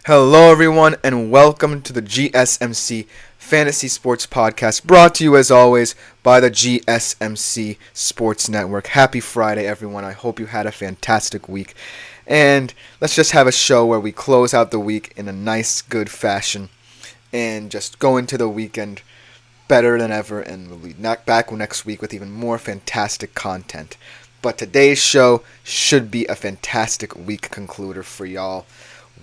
Hello, everyone, and welcome to the GSMC Fantasy Sports Podcast, brought to you, as always, by the GSMC Sports Network. Happy Friday, everyone. I hope you had a fantastic week. And let's just have a show where we close out the week in a nice, good fashion and just go into the weekend better than ever, and we'll be back next week with even more fantastic content. But today's show should be a fantastic week concluder for y'all.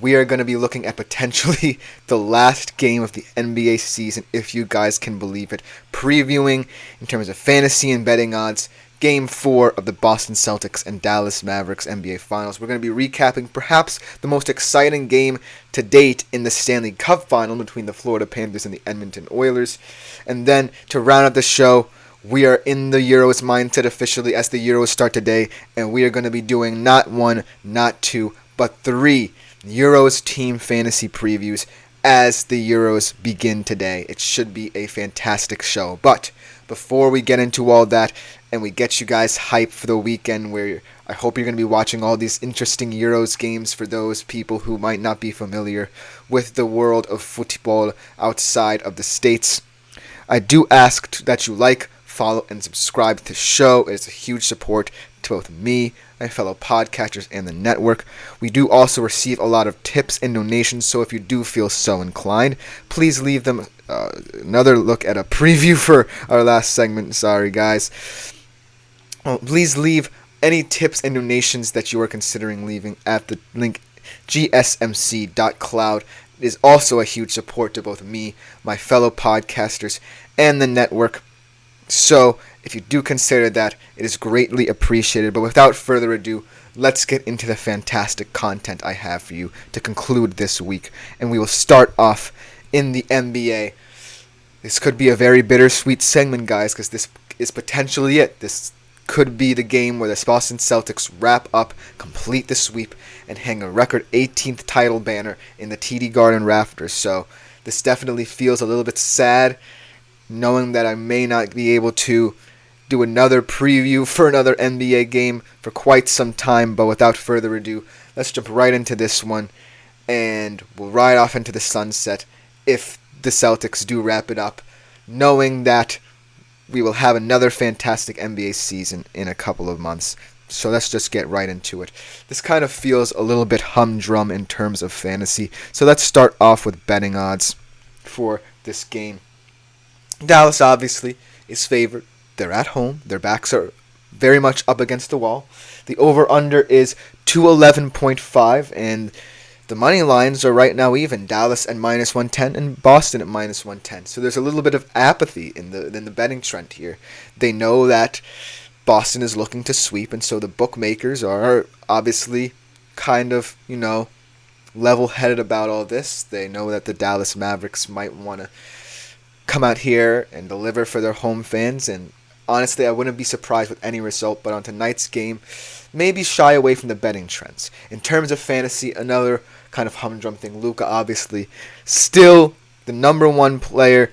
We are going to be looking at potentially the last game of the NBA season, if you guys can believe it. Previewing, in terms of fantasy and betting odds, Game 4 of the Boston Celtics and Dallas Mavericks NBA Finals. We're going to be recapping perhaps the most exciting game to date in the Stanley Cup Final between the Florida Panthers and the Edmonton Oilers. And then, to round out the show, we are in the Euros mindset officially as the Euros start today, and we are going to be doing not one, not two, but three Euros team fantasy previews as the Euros begin today. It should be a fantastic show. But before we get into all that and we get you guys hyped for the weekend, where I hope you're going to be watching all these interesting Euros games for those people who might not be familiar with the world of football outside of the States, I do ask that you like, follow, and subscribe to the show. It is a huge support to both me, my fellow podcasters, and the network. We do also receive a lot of tips and donations, so if you do feel so inclined, please leave them. Another look at a preview for our last segment. Sorry, guys. Please leave any tips and donations that you are considering leaving at the link gsmc.cloud. It is also a huge support to both me, my fellow podcasters, and the network. So, if you do consider that, it is greatly appreciated. But without further ado, let's get into the fantastic content I have for you to conclude this week. And we will start off in the NBA. This could be a very bittersweet segment, guys, because this is potentially it. This could be the game where the Boston Celtics wrap up, complete the sweep, and hang a record 18th title banner in the TD Garden rafters. So, this definitely feels a little bit sad, knowing that I may not be able to do another preview for another NBA game for quite some time. But without further ado, let's jump right into this one, and we'll ride off into the sunset if the Celtics do wrap it up, knowing that we will have another fantastic NBA season in a couple of months. So let's just get right into it. This kind of feels a little bit humdrum in terms of fantasy, so let's start off with betting odds for this game. Dallas obviously is favored. They're at home. Their backs are very much up against the wall. The over-under is 211.5, and the money lines are right now even. Dallas at minus 110 and Boston at minus 110. So there's a little bit of apathy in the betting trend here. They know that Boston is looking to sweep, and so the bookmakers are obviously kind of, level-headed about all this. They know that the Dallas Mavericks might want to come out here and deliver for their home fans, and honestly, I wouldn't be surprised with any result. But on tonight's game, maybe shy away from the betting trends. In terms of fantasy, another kind of humdrum thing. Luka, obviously, still the number one player,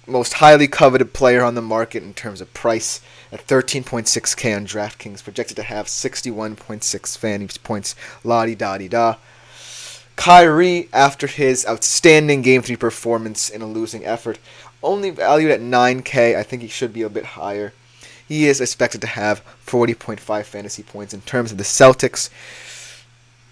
most highly coveted player on the market in terms of price, at 13.6K on DraftKings, projected to have 61.6 fantasy points. La-di-da-di-da. Kyrie, after his outstanding Game 3 performance in a losing effort, only valued at 9K. I think he should be a bit higher. He is expected to have 40.5 fantasy points. In terms of the Celtics,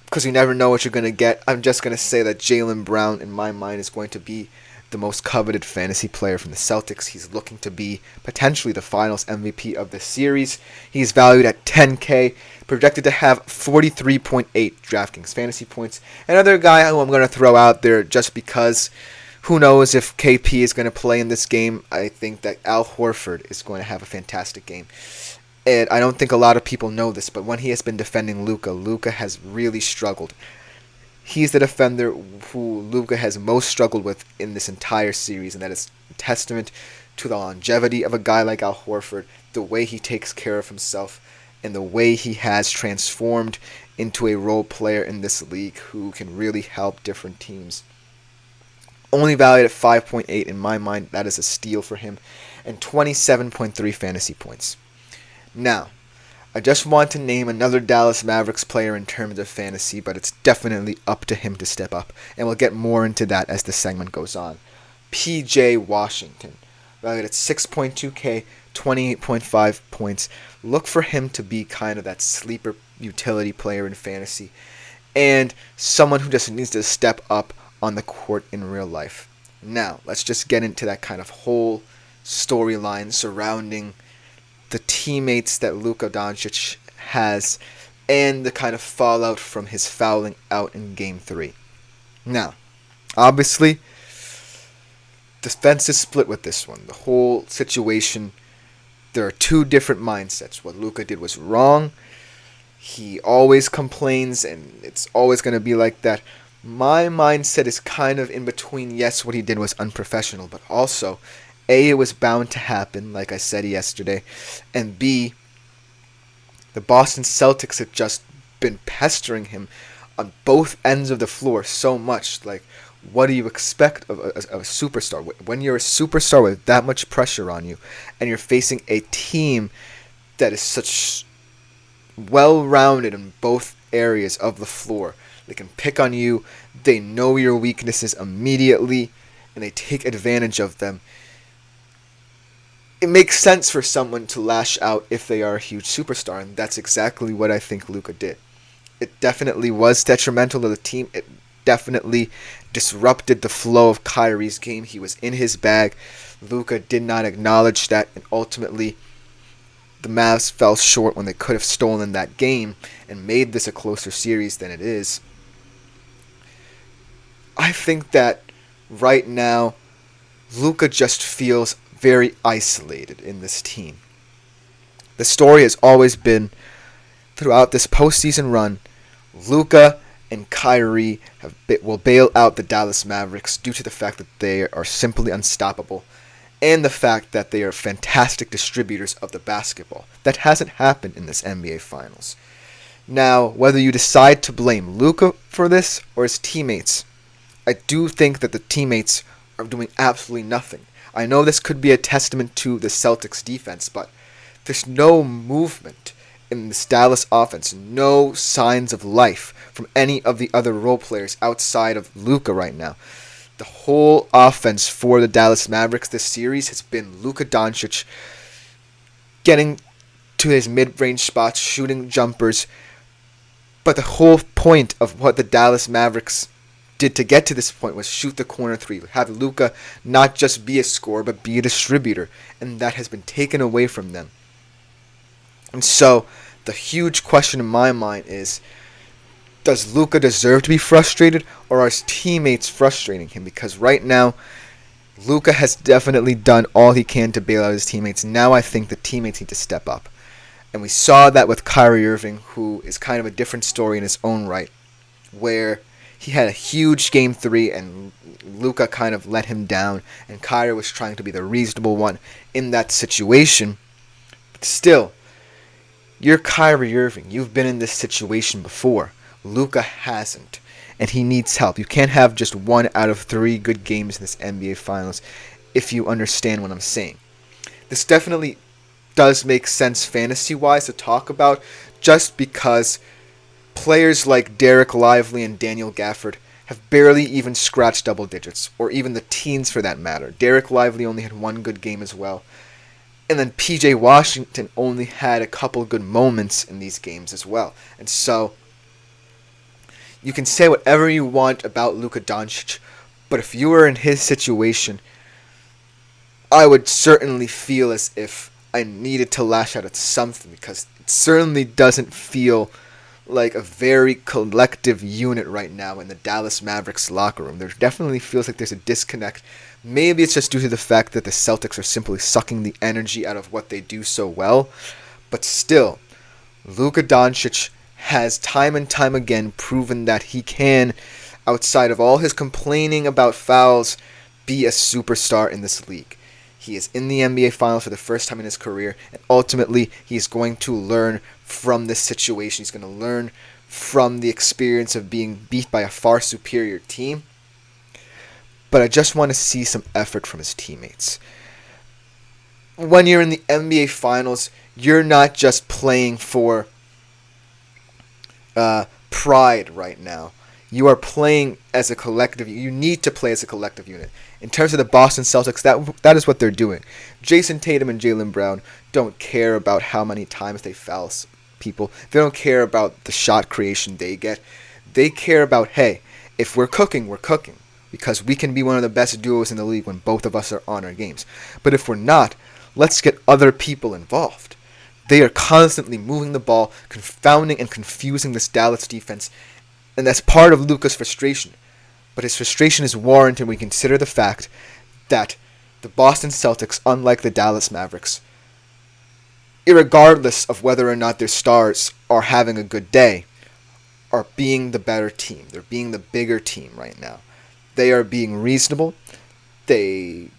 because you never know what you're going to get, I'm just going to say that Jaylen Brown, in my mind, is going to be the most coveted fantasy player from the Celtics. He's looking to be potentially the finals MVP of the series. He's valued at 10K, projected to have 43.8 DraftKings fantasy points. Another guy who I'm going to throw out there just because who knows if KP is going to play in this game. I think that Al Horford is going to have a fantastic game. And I don't think a lot of people know this, but when he has been defending Luka, Luka has really struggled. He's the defender who Luka has most struggled with in this entire series, and that is a testament to the longevity of a guy like Al Horford, the way he takes care of himself, and the way he has transformed into a role player in this league who can really help different teams. Only valued at 5.8 in my mind. That is a steal for him. And 27.3 fantasy points. Now, I just want to name another Dallas Mavericks player in terms of fantasy, but it's definitely up to him to step up, and we'll get more into that as the segment goes on. P.J. Washington, valued at 6.2K, 28.5 points. Look for him to be kind of that sleeper utility player in fantasy, and someone who just needs to step up on the court in real life. Now, let's just get into that kind of whole storyline surrounding the teammates that Luka Doncic has and the kind of fallout from his fouling out in Game 3. Now, obviously, the fence is split with this one. The whole situation, there are two different mindsets. What Luka did was wrong. He always complains, and it's always going to be like that. My mindset is kind of in between. Yes, what he did was unprofessional, but also, A, it was bound to happen, like I said yesterday, and B, the Boston Celtics have just been pestering him on both ends of the floor so much. Like, what do you expect of a superstar? When you're a superstar with that much pressure on you, and you're facing a team that is such well-rounded in both areas of the floor, they can pick on you, they know your weaknesses immediately, and they take advantage of them. It makes sense for someone to lash out if they are a huge superstar, and that's exactly what I think Luka did. It definitely was detrimental to the team. It definitely disrupted the flow of Kyrie's game. He was in his bag. Luka did not acknowledge that, and ultimately the Mavs fell short when they could have stolen that game and made this a closer series than it is. I think that right now Luka just feels very isolated in this team. The story has always been, throughout this postseason run, Luka and Kyrie will bail out the Dallas Mavericks due to the fact that they are simply unstoppable and the fact that they are fantastic distributors of the basketball. That hasn't happened in this NBA Finals. Now, whether you decide to blame Luka for this or his teammates, I do think that the teammates are doing absolutely nothing. I know this could be a testament to the Celtics defense, but there's no movement in this Dallas offense, no signs of life from any of the other role players outside of Luka right now. The whole offense for the Dallas Mavericks this series has been Luka Doncic getting to his mid-range spots, shooting jumpers, but the whole point of what the Dallas Mavericks did to get to this point was shoot the corner three, have Luka not just be a scorer but be a distributor, and that has been taken away from them. And so the huge question in my mind is, does Luka deserve to be frustrated, or are his teammates frustrating him? Because right now Luka has definitely done all he can to bail out his teammates. Now I think the teammates need to step up, and we saw that with Kyrie Irving, who is kind of a different story in his own right, where he had a huge Game 3 and Luka kind of let him down, and Kyrie was trying to be the reasonable one in that situation. But still, you're Kyrie Irving. You've been in this situation before. Luka hasn't, and he needs help. You can't have just 1 out of 3 good games in this NBA Finals, if you understand what I'm saying. This definitely does make sense fantasy-wise to talk about, just because players like Derek Lively and Daniel Gafford have barely even scratched double digits, or even the teens for that matter. Derek Lively only had 1 good game as well. And then P.J. Washington only had a couple good moments in these games as well. And so, you can say whatever you want about Luka Doncic, but if you were in his situation, I would certainly feel as if I needed to lash out at something, because it certainly doesn't feel like a very collective unit right now in the Dallas Mavericks locker room. There definitely feels like there's a disconnect. Maybe it's just due to the fact that the Celtics are simply sucking the energy out of what they do so well. But still, Luka Doncic has time and time again proven that he can, outside of all his complaining about fouls, be a superstar in this league. He is in the NBA Finals for the first time in his career, and ultimately he is going to learn from this situation. He's going to learn from the experience of being beat by a far superior team. But I just want to see some effort from his teammates. when you're in the NBA Finals, you're not just playing for pride right now. You are playing as a collective. You need to play as a collective unit. In terms of the Boston Celtics, that is what they're doing. Jason Tatum and Jaylen Brown don't care about how many times they foul people. They don't care about the shot creation they get. They care about, hey, if we're cooking, we're cooking. Because we can be one of the best duos in the league when both of us are on our games. But if we're not, let's get other people involved. They are constantly moving the ball, confounding and confusing this Dallas defense. And that's part of Luka's frustration. But his frustration is warranted when we consider the fact that the Boston Celtics, unlike the Dallas Mavericks, irregardless of whether or not their stars are having a good day, are being the better team. They're being the bigger team right now. They are being reasonable. They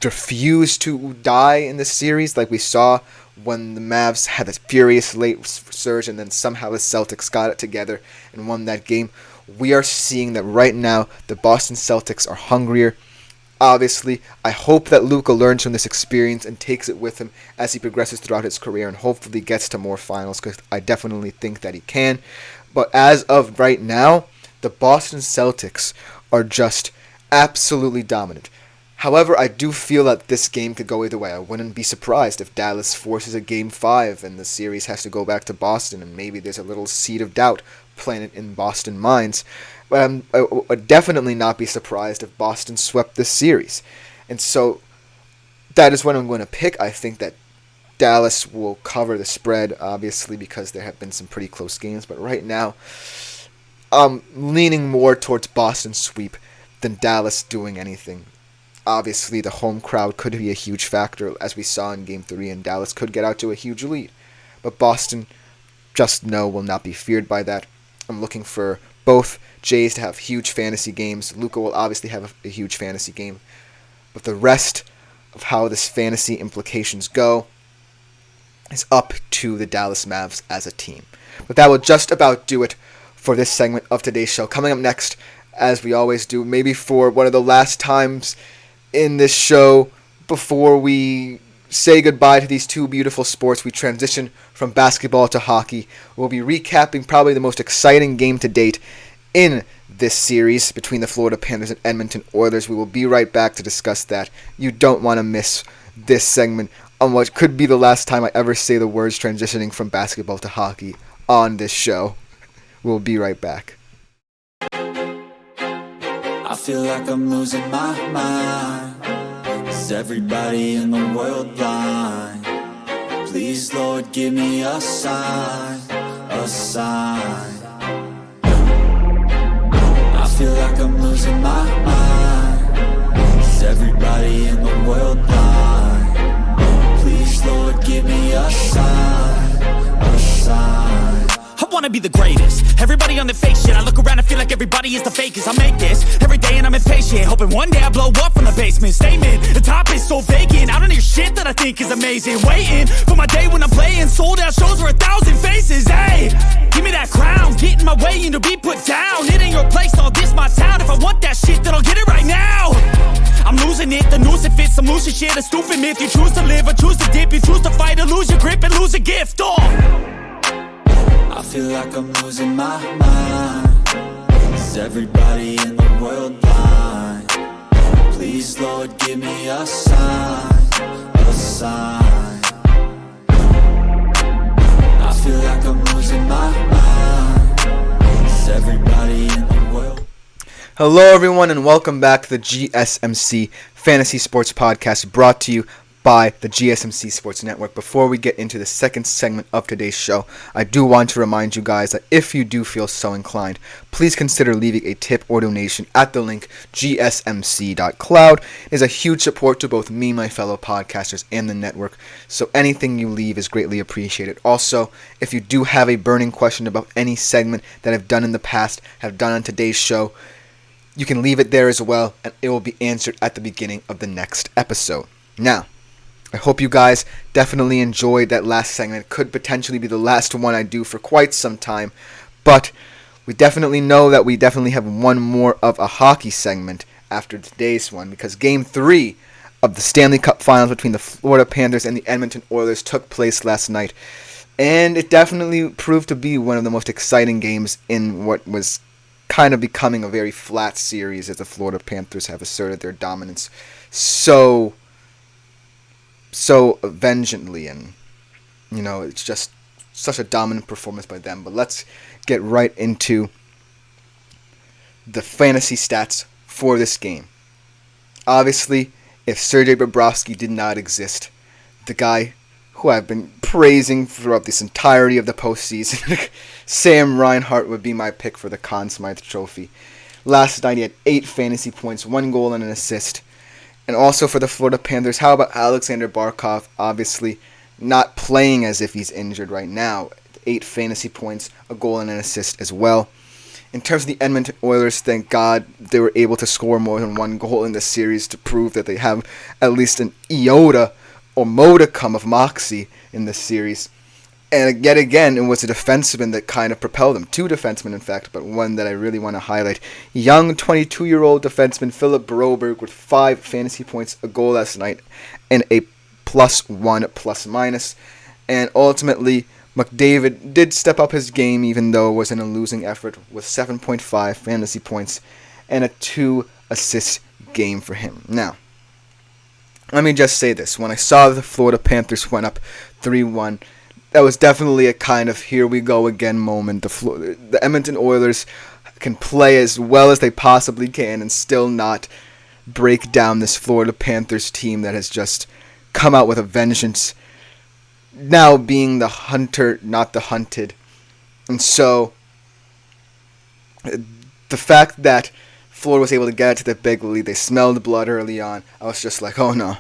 refuse to die in this series like we saw when the Mavs had a furious late surge and then somehow the Celtics got it together and won that game. We are seeing that right now the Boston Celtics are hungrier. Obviously, I hope that Luka learns from this experience and takes it with him as he progresses throughout his career and hopefully gets to more finals, because I definitely think that he can. But as of right now, the Boston Celtics are just absolutely dominant. However, I do feel that this game could go either way. I wouldn't be surprised if Dallas forces a Game 5 and the series has to go back to Boston, and maybe there's a little seed of doubt planted in Boston minds. But I would definitely not be surprised if Boston swept this series. And so that is what I'm going to pick. I think that Dallas will cover the spread, obviously, because there have been some pretty close games. But right now, I'm leaning more towards Boston sweep than Dallas doing anything. Obviously, the home crowd could be a huge factor, as we saw in Game 3, and Dallas could get out to a huge lead. But Boston, just know, will not be feared by that. I'm looking for both Jays to have huge fantasy games. Luka will obviously have a huge fantasy game. But the rest of how this fantasy implications go is up to the Dallas Mavs as a team. But that will just about do it for this segment of today's show. Coming up next, as we always do, maybe for one of the last times in this show before we say goodbye to these two beautiful sports, we transition from basketball to hockey. We'll be recapping probably the most exciting game to date in this series between the Florida Panthers and Edmonton Oilers. We will be right back to discuss that. You don't want to miss this segment on what could be the last time I ever say the words transitioning from basketball to hockey on this show. We'll be right back. I feel like I'm losing my mind. Is everybody in the world blind? Please, Lord, give me a sign, a sign. I feel like I'm losing my mind. Is everybody in the world blind? Please, Lord, give me a sign, a sign. I wanna be the greatest. Everybody on the fake shit. I look around and feel like everybody is the fakest. I make this every day and I'm impatient, hoping one day I blow up from the basement. Statement, the top is so vacant. I don't hear shit that I think is amazing. Waiting for my day when I'm playing sold out shows for 1,000 faces. Hey, give me that crown, get in my way and to be put down. It ain't your place, all this my town. If I want that shit, then I'll get it right now. I'm losing it, the noose it fits, I'm losing shit. A stupid myth, you choose to live or choose to dip. You choose to fight or lose your grip and lose a gift. I feel like I'm losing my mind. Is everybody in the world blind? Please, Lord, give me a sign, a sign. I feel like I'm losing my mind. Is everybody in the world? Hello, everyone, and welcome back to the GSMC Fantasy Sports Podcast, brought to you by the GSMC Sports Network. Before we get into the second segment of today's show, I do want to remind you guys that if you do feel so inclined, please consider leaving a tip or donation at the link gsmc.cloud. It is a huge support to both me, my fellow podcasters, and the network, so anything you leave is greatly appreciated. Also, if you do have a burning question about any segment that I've done in the past, have done on today's show, you can leave it there as well, and it will be answered at the beginning of the next episode. Now, I hope you guys definitely enjoyed that last segment. It could potentially be the last one I do for quite some time, but we definitely know that we definitely have one more of a hockey segment after today's one, because Game 3 of the Stanley Cup Finals between the Florida Panthers and the Edmonton Oilers took place last night. And it definitely proved to be one of the most exciting games in what was kind of becoming a very flat series, as the Florida Panthers have asserted their dominance so vengeantly. And, it's just such a dominant performance by them. But let's get right into the fantasy stats for this game. Obviously, if Sergei Bobrovsky did not exist, the guy who I've been praising throughout this entirety of the postseason, Sam Reinhart, would be my pick for the Conn Smythe Trophy. Last night he had 8 fantasy points, 1 goal and an assist. And also for the Florida Panthers, how about Alexander Barkov? Obviously not playing as if he's injured right now. 8 fantasy points, a goal and an assist as well. In terms of the Edmonton Oilers, thank God they were able to score more than 1 goal in this series to prove that they have at least an iota or modicum of moxie in this series. And yet again, it was a defenseman that kind of propelled them. 2 defensemen, in fact, but one that I really want to highlight. Young 22-year-old defenseman Philip Broberg with 5 fantasy points, a goal last night, and a +1 ±. And ultimately, McDavid did step up his game, even though it was in a losing effort, with 7.5 fantasy points and a 2-assist game for him. Now, let me just say this. When I saw the Florida Panthers went up 3-1, that was definitely a kind of here we go again moment. The Edmonton Oilers can play as well as they possibly can and still not break down this Florida Panthers team that has just come out with a vengeance, now being the hunter, not the hunted. And so, the fact that Florida was able to get it to the big lead, they smelled blood early on, I was just like, oh no.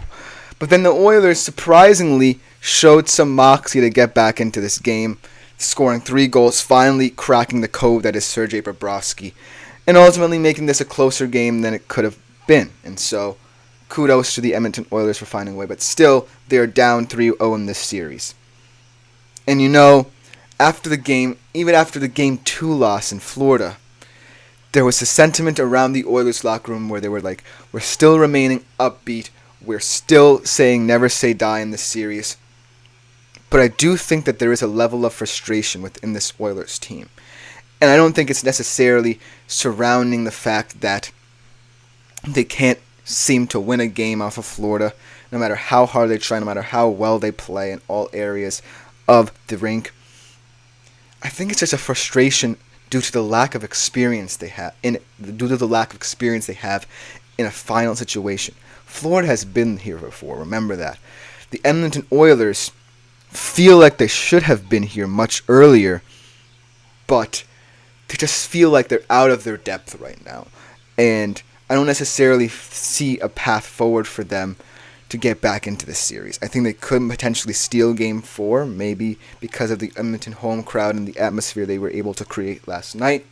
But then the Oilers surprisingly showed some moxie to get back into this game, scoring 3 goals, finally cracking the code that is Sergei Bobrovsky, and ultimately making this a closer game than it could have been. And so, kudos to the Edmonton Oilers for finding a way, but still, they're down 3-0 in this series. And after the game, even after the Game 2 loss in Florida, there was a sentiment around the Oilers locker room where they were like, we're still remaining upbeat, we're still saying never say die in this series. But I do think that there is a level of frustration within this Oilers team. And I don't think it's necessarily surrounding the fact that they can't seem to win a game off of Florida, no matter how hard they try, no matter how well they play in all areas of the rink. I think it's just a frustration due to the lack of experience they have in a final situation. Florida has been here before, remember that. The Edmonton Oilers feel like they should have been here much earlier, but they just feel like they're out of their depth right now. And I don't necessarily see a path forward for them to get back into this series. I think they could potentially steal Game 4, maybe because of the Edmonton home crowd and the atmosphere they were able to create last night.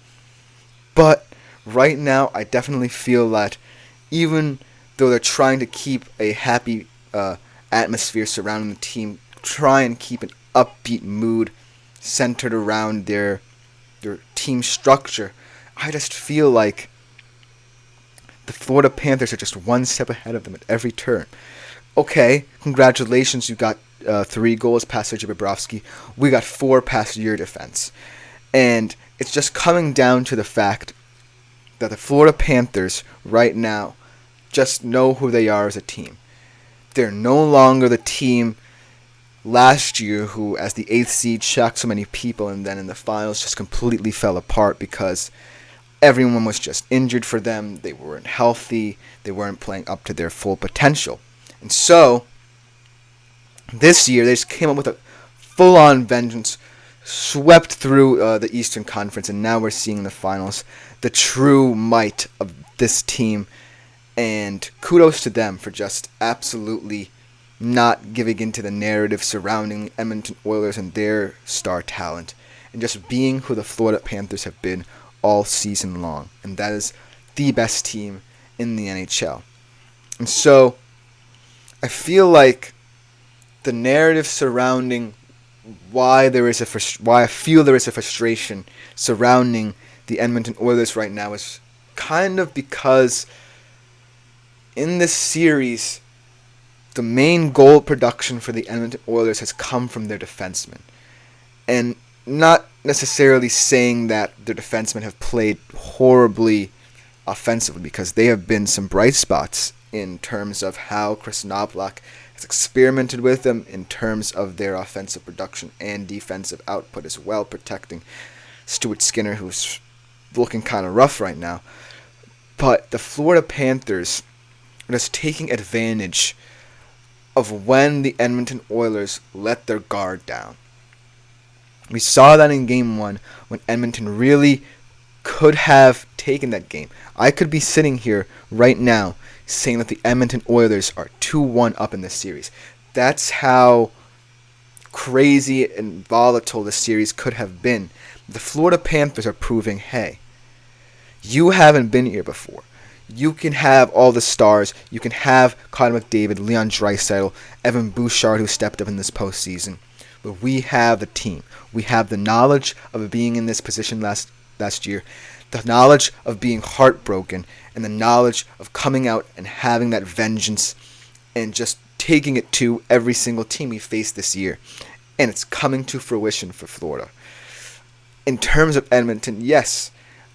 But right now, I definitely feel that even though they're trying to keep a happy atmosphere surrounding the team, try and keep an upbeat mood centered around their team structure, I just feel like the Florida Panthers are just one step ahead of them at every turn. Okay, congratulations, you got 3 goals past Sergei Bobrovsky. We got 4 past your defense. And it's just coming down to the fact that the Florida Panthers right now just know who they are as a team. They're no longer the team last year who, as the 8th seed, shocked so many people and then in the finals just completely fell apart because everyone was just injured for them. They weren't healthy. They weren't playing up to their full potential. And so, this year, they just came up with a full-on vengeance, swept through the Eastern Conference, and now we're seeing the finals, the true might of this team. And kudos to them for just absolutely not giving into the narrative surrounding Edmonton Oilers and their star talent, and just being who the Florida Panthers have been all season long. And that is the best team in the NHL. And so, I feel like the narrative surrounding why I feel there is a frustration surrounding the Edmonton Oilers right now is kind of because in this series, the main goal production for the Edmonton Oilers has come from their defensemen. And not necessarily saying that their defensemen have played horribly offensively, because they have been some bright spots in terms of how Chris Knoblauch has experimented with them in terms of their offensive production and defensive output as well, protecting Stuart Skinner, who's looking kind of rough right now. But the Florida Panthers are just taking advantage of when the Edmonton Oilers let their guard down. We saw that in Game 1 when Edmonton really could have taken that game. I could be sitting here right now saying that the Edmonton Oilers are 2-1 up in this series. That's how crazy and volatile the series could have been. The Florida Panthers are proving, hey, you haven't been here before. You can have all the stars. You can have Connor McDavid, Leon Draisaitl, Evan Bouchard, who stepped up in this postseason. But we have the team. We have the knowledge of being in this position last year, the knowledge of being heartbroken, and the knowledge of coming out and having that vengeance and just taking it to every single team we face this year. And it's coming to fruition for Florida. In terms of Edmonton, yes,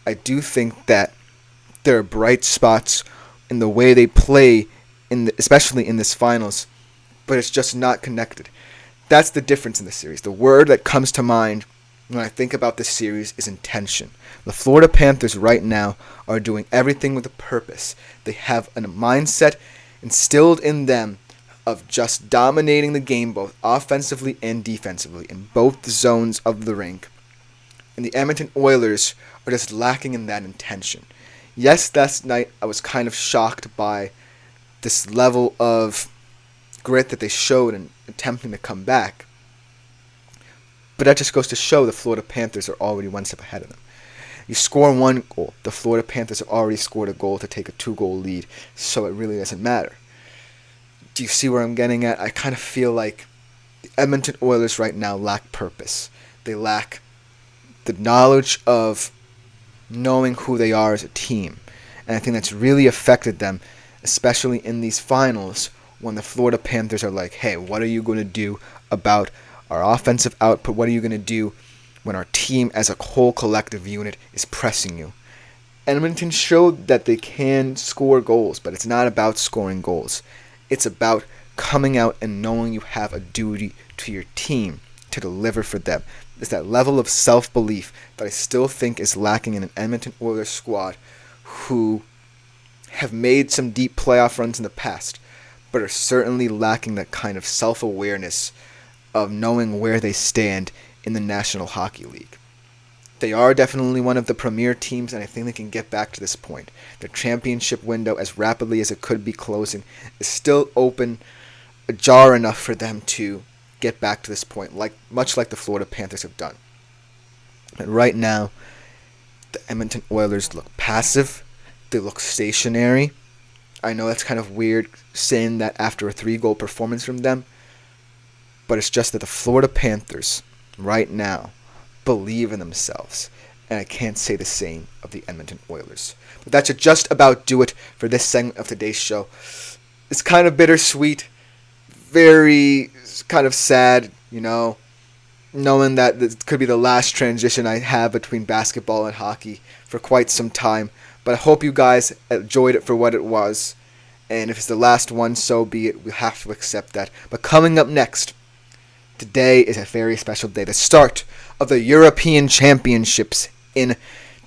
I do think that there are bright spots in the way they play, especially in this finals, but it's just not connected. That's the difference in the series. The word that comes to mind when I think about this series is intention. The Florida Panthers right now are doing everything with a purpose. They have a mindset instilled in them of just dominating the game both offensively and defensively in both zones of the rink. And the Edmonton Oilers are just lacking in that intention. Yes, last night I was kind of shocked by this level of grit that they showed in attempting to come back. But that just goes to show the Florida Panthers are already one step ahead of them. You score one goal, the Florida Panthers have already scored a goal to take a 2-goal lead, so it really doesn't matter. Do you see where I'm getting at? I kind of feel like the Edmonton Oilers right now lack purpose. They lack the knowledge of knowing who they are as a team. And I think that's really affected them, especially in these finals, when the Florida Panthers are like, hey, what are you going to do about our offensive output? What are you going to do when our team as a whole collective unit is pressing you? Edmonton showed that they can score goals, but it's not about scoring goals. It's about coming out and knowing you have a duty to your team to deliver for them. It's that level of self-belief that I still think is lacking in an Edmonton Oilers squad who have made some deep playoff runs in the past, but are certainly lacking that kind of self-awareness of knowing where they stand in the National Hockey League. They are definitely one of the premier teams, and I think they can get back to this point. Their championship window, as rapidly as it could be closing, is still open, ajar enough for them to get back to this point, much like the Florida Panthers have done. But right now, the Edmonton Oilers look passive. They look stationary. I know that's kind of weird saying that after a 3-goal performance from them, but it's just that the Florida Panthers right now believe in themselves, and I can't say the same of the Edmonton Oilers. But that should just about do it for this segment of today's show. It's kind of bittersweet, very kind of sad, knowing that this could be the last transition I have between basketball and hockey for quite some time. But I hope you guys enjoyed it for what it was. And if it's the last one, so be it. We'll have to accept that. But coming up next, today is a very special day. The start of the European Championships in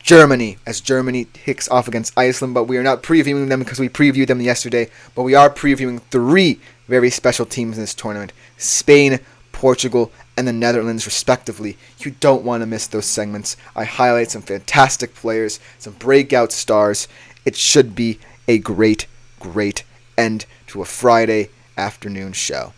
Germany, as Germany kicks off against Iceland. But we are not previewing them because we previewed them yesterday. But we are previewing 3 very special teams in this tournament: Spain, Portugal, and the Netherlands, respectively. You don't want to miss those segments. I highlight some fantastic players, some breakout stars. It should be a great end to a Friday afternoon show.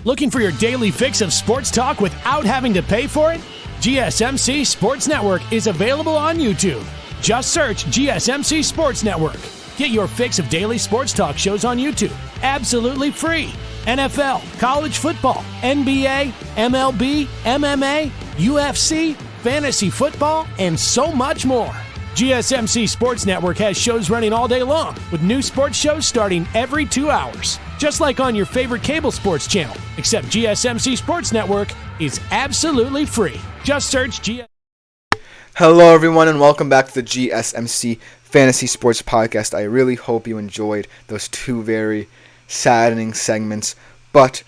Looking for your daily fix of sports talk without having to pay for it? GSMC Sports Network is available on YouTube. Just search GSMC Sports Network. Get your fix of daily sports talk shows on YouTube, absolutely free. NFL, college football, NBA, MLB, MMA, UFC, fantasy football, and so much more. GSMC Sports Network has shows running all day long, with new sports shows starting every 2 hours. Just like on your favorite cable sports channel, except GSMC Sports Network is absolutely free. Just search Hello, everyone, and welcome back to the GSMC Fantasy Sports Podcast. I really hope you enjoyed those two very saddening segments, but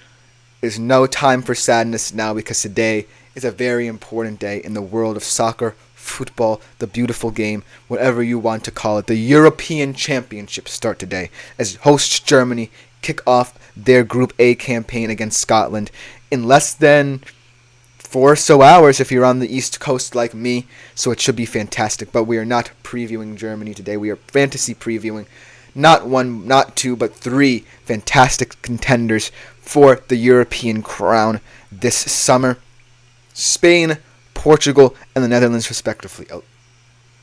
there's no time for sadness now because today is a very important day in the world of soccer, football, the beautiful game, whatever you want to call it. The European Championship start today as hosts Germany kick off their Group A campaign against Scotland in less than 4 or so hours if you're on the East Coast like me, so it should be fantastic. But we are not previewing Germany today. We are fantasy previewing not one, not two, but 3 fantastic contenders for the European crown this summer. Spain, Portugal, and the Netherlands respectively.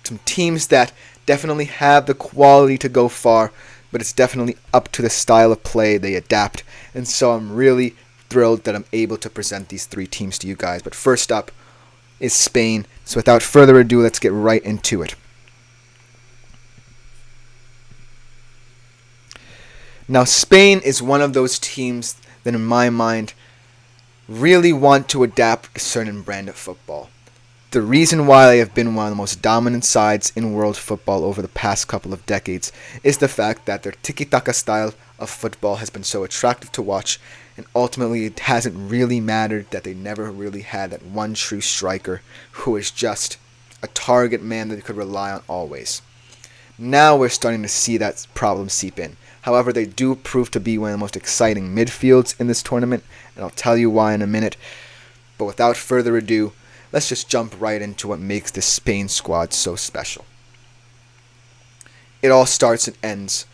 Some teams that definitely have the quality to go far, but it's definitely up to the style of play they adapt. And so I'm really thrilled that I'm able to present these 3 teams to you guys. But first up is Spain. So without further ado, let's get right into it. Now, Spain is one of those teams that in my mind really want to adapt a certain brand of football. The reason why they have been one of the most dominant sides in world football over the past couple of decades is the fact that their tiki-taka style of football has been so attractive to watch, and ultimately it hasn't really mattered that they never really had that one true striker who is just a target man that they could rely on always. Now we're starting to see that problem seep in. However, they do prove to be one of the most exciting midfields in this tournament, and I'll tell you why in a minute. But without further ado, let's just jump right into what makes this Spain squad so special. It all starts and ends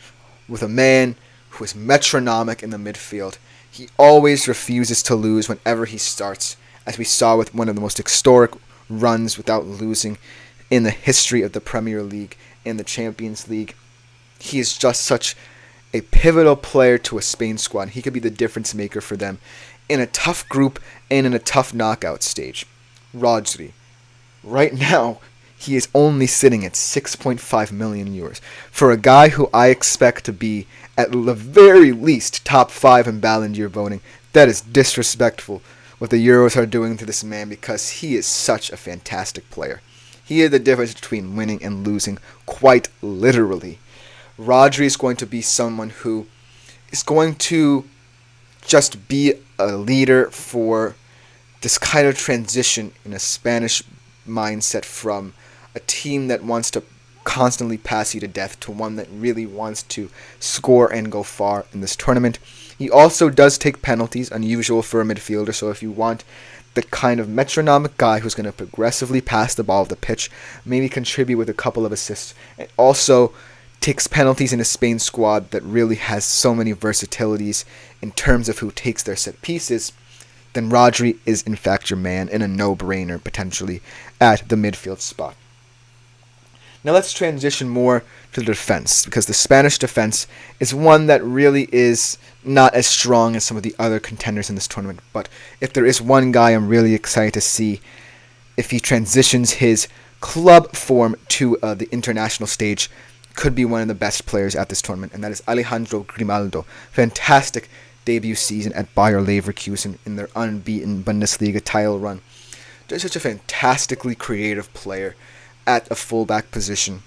with a man who is metronomic in the midfield. He always refuses to lose whenever he starts, as we saw with one of the most historic runs without losing in the history of the Premier League and the Champions League. He is just such a pivotal player to a Spain squad. He could be the difference maker for them in a tough group and in a tough knockout stage. Rodri. Right now, he is only sitting at 6.5 million euros. For a guy who I expect to be, at the very least, top 5 in Ballon d'Or voting, that is disrespectful what the Euros are doing to this man because he is such a fantastic player. He is the difference between winning and losing, quite literally. Rodri is going to be someone who is going to just be a leader for this kind of transition in a Spanish mindset from a team that wants to constantly pass you to death to one that really wants to score and go far in this tournament. He also does take penalties, unusual for a midfielder, so if you want the kind of metronomic guy who's going to progressively pass the ball of the pitch, maybe contribute with a couple of assists, and also takes penalties in a Spain squad that really has so many versatilities in terms of who takes their set pieces, then Rodri is in fact your man and a no-brainer potentially at the midfield spot. Now let's transition more to the defense, because the Spanish defense is one that really is not as strong as some of the other contenders in this tournament. But if there is one guy I'm really excited to see if he transitions his club form to the international stage, could be one of the best players at this tournament, and that is Alejandro Grimaldo. Fantastic debut season at Bayer Leverkusen in their unbeaten Bundesliga title run. Just such a fantastically creative player at a fullback position.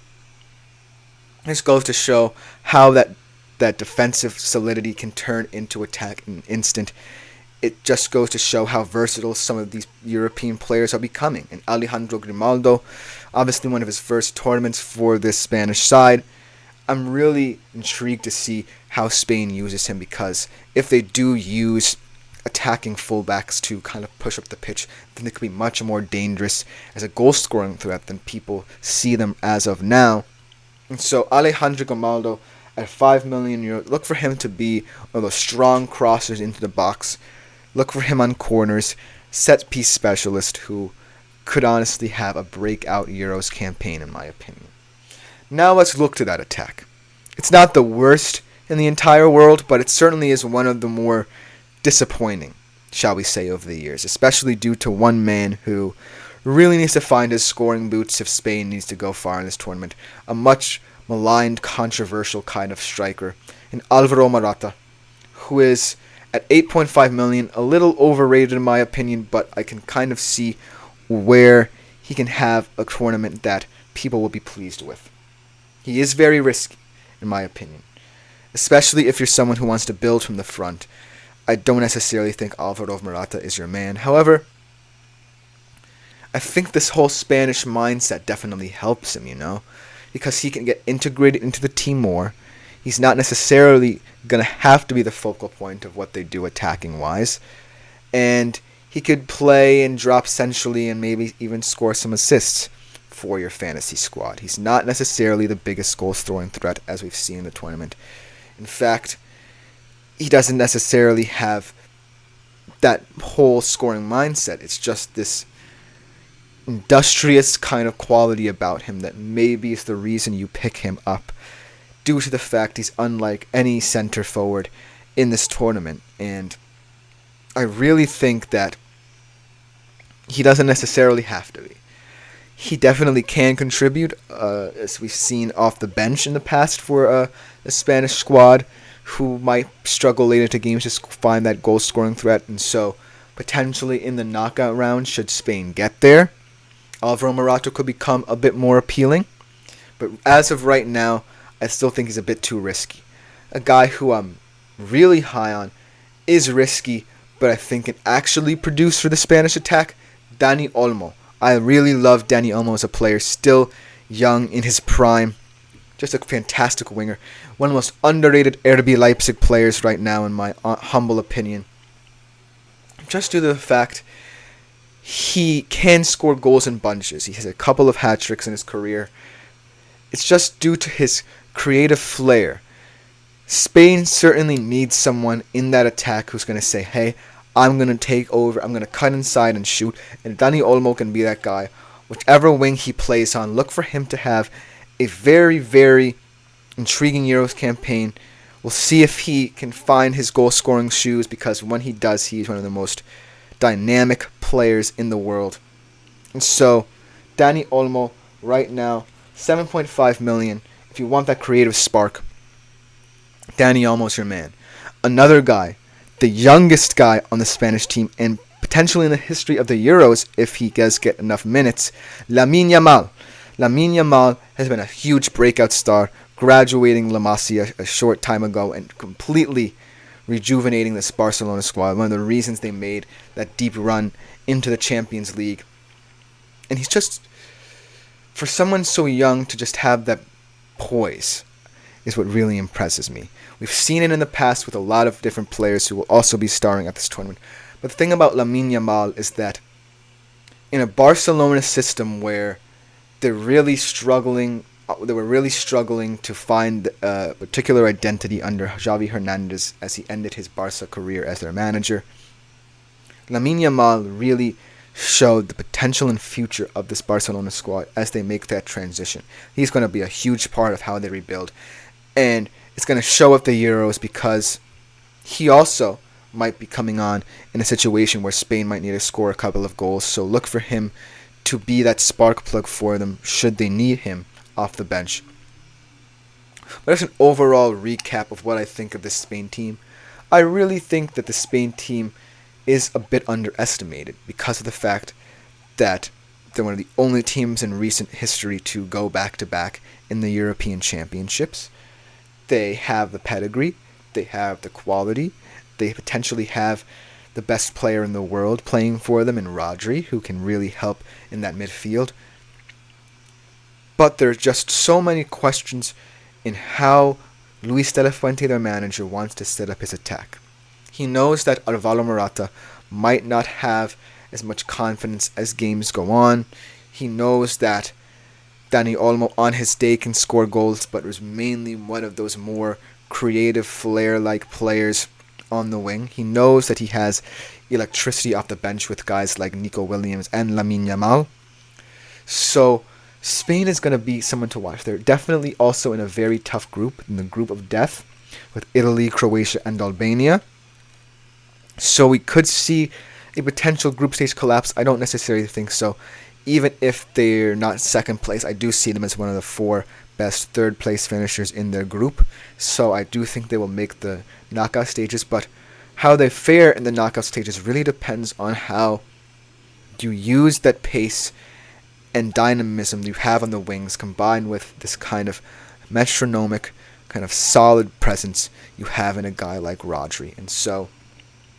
This goes to show how that defensive solidity can turn into attack in an instant. It just goes to show how versatile some of these European players are becoming. And Alejandro Grimaldo, obviously one of his first tournaments for this Spanish side, I'm really intrigued to see how Spain uses him, because if they do use attacking fullbacks to kind of push up the pitch, then they could be much more dangerous as a goal-scoring threat than people see them as of now. And so Alejandro Grimaldo at 5 million euros, look for him to be one of those strong crossers into the box. Look for him on corners, set-piece specialist who could honestly have a breakout Euros campaign in my opinion. Now let's look to that attack. It's not the worst in the entire world, but it certainly is one of the more disappointing, shall we say, over the years, especially due to one man who really needs to find his scoring boots if Spain needs to go far in this tournament. A much maligned, controversial kind of striker in Alvaro Morata, who is at 8.5 million, a little overrated in my opinion, but I can kind of see where he can have a tournament that people will be pleased with. He is very risky, in my opinion, especially if you're someone who wants to build from the front. I don't necessarily think Alvaro Morata is your man. However, I think this whole Spanish mindset definitely helps him, because he can get integrated into the team more. He's not necessarily going to have to be the focal point of what they do attacking-wise. And he could play and drop centrally and maybe even score some assists for your fantasy squad. He's not necessarily the biggest goal-scoring threat as we've seen in the tournament. In fact, he doesn't necessarily have that whole scoring mindset. It's just this industrious kind of quality about him that maybe is the reason you pick him up, due to the fact he's unlike any center forward in this tournament. And I really think that he doesn't necessarily have to be. He definitely can contribute, as we've seen off the bench in the past for a Spanish squad who might struggle later to games to find that goal-scoring threat. And so, potentially in the knockout round, should Spain get there, Alvaro Morata could become a bit more appealing. But as of right now, I still think he's a bit too risky. A guy who I'm really high on is risky, but I think can actually produce for the Spanish attack, Dani Olmo. I really love Dani Olmo as a player, still young in his prime. Just a fantastic winger. One of the most underrated RB Leipzig players right now, in my humble opinion. Just due to the fact he can score goals in bunches. He has a couple of hat-tricks in his career. It's just due to his creative flair. Spain certainly needs someone in that attack who's going to say, hey, I'm going to take over, I'm going to cut inside and shoot, and Dani Olmo can be that guy. Whichever wing he plays on, look for him to have a very, very intriguing Euros campaign. We'll see if he can find his goal-scoring shoes, because when he does, he's one of the most dynamic players in the world. And so, Dani Olmo, right now, 7.5 million. If you want that creative spark, Dani Olmo's your man. Another guy, the youngest guy on the Spanish team, and potentially in the history of the Euros, if he does get enough minutes, Lamine Yamal. Lamine Yamal has been a huge breakout star, graduating La Masia a short time ago and completely rejuvenating this Barcelona squad. One of the reasons they made that deep run into the Champions League. And he's just, for someone so young to just have that poise, is what really impresses me. We've seen it in the past with a lot of different players who will also be starring at this tournament. But the thing about Lamine Yamal is that in a Barcelona system where they were really struggling to find a particular identity under Xavi Hernandez as he ended his Barca career as their manager, Lamine Yamal really showed the potential and future of this Barcelona squad as they make that transition. He's going to be a huge part of how they rebuild. And it's going to show at the Euros, because he also might be coming on in a situation where Spain might need to score a couple of goals. So look for him to be that spark plug for them should they need him off the bench. But as an overall recap of what I think of this Spain team, I really think that the Spain team is a bit underestimated because of the fact that they're one of the only teams in recent history to go back-to-back in the European Championships. They have the pedigree, they have the quality, they potentially have the best player in the world playing for them in Rodri, who can really help in that midfield. But there's just so many questions in how Luis de la Fuente, their manager, wants to set up his attack. He knows that Alvaro Morata might not have as much confidence as games go on. He knows that Dani Olmo on his day can score goals, but is mainly one of those more creative, flair-like players on the wing. He knows that he has electricity off the bench with guys like Nico Williams and Lamine Yamal. So Spain is going to be someone to watch. They're definitely also in a very tough group, in the group of death, with Italy, Croatia, and Albania. So we could see a potential group stage collapse. I don't necessarily think so. even if they're not second place, I do see them as one of the 4 best third place finishers in their group. So I do think they will make the knockout stages, but how they fare in the knockout stages really depends on how you use that pace and dynamism you have on the wings, combined with this kind of metronomic, kind of solid presence you have in a guy like Rodri. And so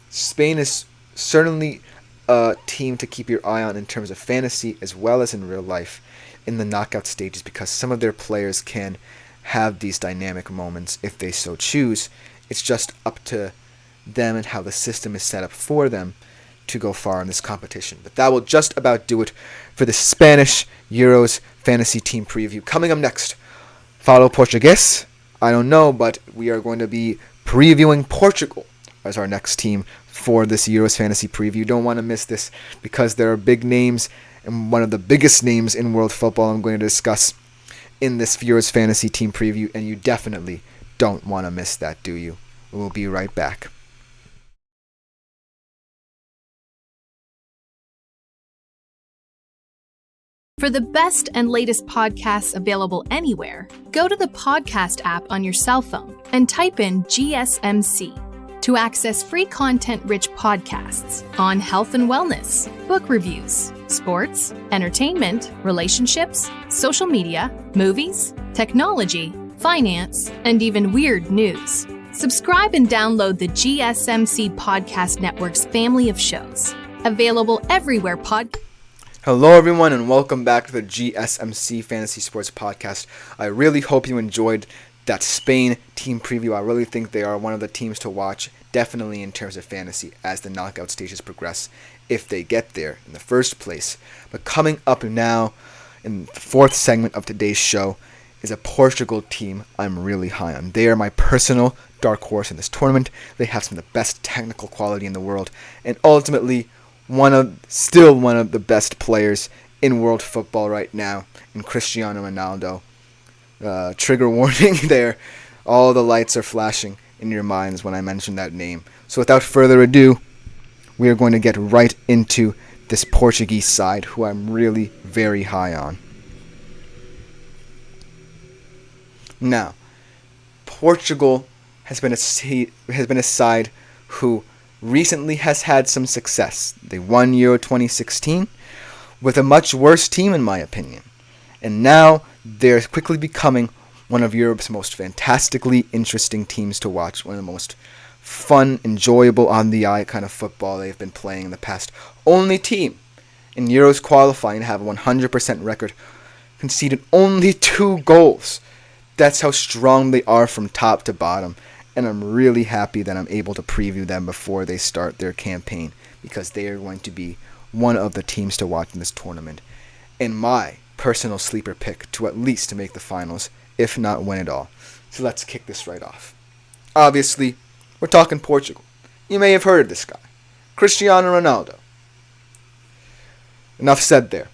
Spain is certainly a team to keep your eye on in terms of fantasy as well as in real life in the knockout stages, because some of their players can have these dynamic moments if they so choose. It's just up to them and how the system is set up for them to go far in this competition. But that will just about do it for the Spanish Euros fantasy team preview. Coming up next, follow Portuguese? I don't know, but we are going to be previewing Portugal as our next team for this Euros fantasy preview. You don't want to miss this because there are big names, and one of the biggest names in world football I'm going to discuss in this Euros fantasy team preview, and you definitely don't want to miss that, do you? We'll be right back. For the best and latest podcasts available anywhere, go to the podcast app on your cell phone and type in GSMC to access free content-rich podcasts on health and wellness, book reviews, sports, entertainment, relationships, social media, movies, technology, finance, and even weird news. Subscribe and download the GSMC Podcast Network's family of shows, available everywhere Hello everyone, and welcome back to the GSMC Fantasy Sports Podcast. I really hope you enjoyed that Spain team preview. I really think they are one of the teams to watch, definitely in terms of fantasy, as the knockout stages progress, if they get there in the first place. But coming up now, in the 4th segment of today's show, is a Portugal team I'm really high on. They are my personal dark horse in this tournament. They have some of the best technical quality in the world, and ultimately one of the best players in world football right now, in Cristiano Ronaldo. Trigger warning there. All the lights are flashing in your minds when I mention that name. So without further ado, we are going to get right into this Portuguese side, who I'm really very high on. Now, Portugal has been a side who recently has had some success. They won Euro 2016 with a much worse team, in my opinion. And now they're quickly becoming one of Europe's most fantastically interesting teams to watch, one of the most fun, enjoyable, on-the-eye kind of football they've been playing in the past. Only team in Euros qualifying to have a 100% record, conceded only 2 goals. That's how strong they are from top to bottom. And I'm really happy that I'm able to preview them before they start their campaign, because they are going to be one of the teams to watch in this tournament, and my personal sleeper pick to at least to make the finals, if not win it all. So let's kick this right off. Obviously, we're talking Portugal. You may have heard of this guy, Cristiano Ronaldo. Enough said there.